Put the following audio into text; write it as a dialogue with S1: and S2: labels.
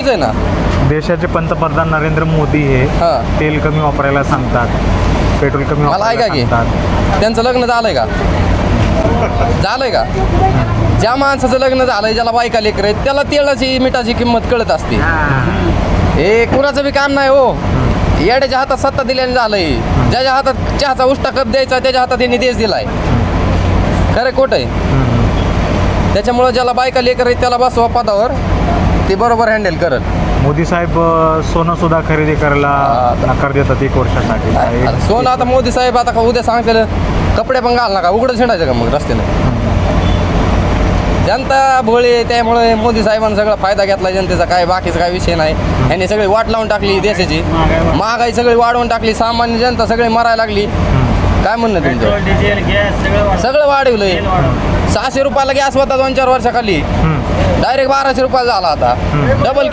S1: आहे ना.
S2: देशाचे पंतप्रधान नरेंद्र मोदी हे
S1: हां.
S2: तेल कमी वापरायला सांगतात, पेट्रोल कमी
S1: मला
S2: वापरायला
S1: ऐका की
S2: सांगतात.
S1: त्यांचं लग्न झालंय का? झालंय का? ज्या माणसाचं लग्न झालंय, ज्याला बायका लेकर आहेत, त्याला तेलाची मिठाची किंमत कळत असते. हे कुणाचं बी काम नाही हो. येड्याच्या हातात सत्ता दिल्याने झालंय. ज्याच्या हातात चहाचा उष्टा कप द्यायचा त्याच्या हातात यांनी देश दिलाय. खरं खोट आहे. त्याच्यामुळं ज्याला बायका लेकर आहेत त्याला बसवा पदावर, ते बरोबर हँडल करत.
S2: मोदी साहेब सोनं सुद्धा खरेदी करायला नकार देतात 1 वर्षासाठी.
S1: आता सोनं आता मोदी साहेब आता का उद्या सांगतील कपडे पण घाल नका, उघडं हिंडायचं का मग रस्त्याने? जनता भोळी आहे, त्यामुळे मोदी साहेबांना सगळा फायदा घेतला जनतेचा. काय बाकीचा काय विषय नाही. यांनी सगळी वाट लावून टाकली देशाची. महागाई सगळी वाढवून टाकली. सामान्य जनता सगळी मरायला लागली. काय म्हणणं तुमचं? सगळं वाढवलंय. 600 रुपयाला गॅस होता 2-4 वर्षाखाली, डायरेक्ट 1200 रुपयाला झाला आता. डबल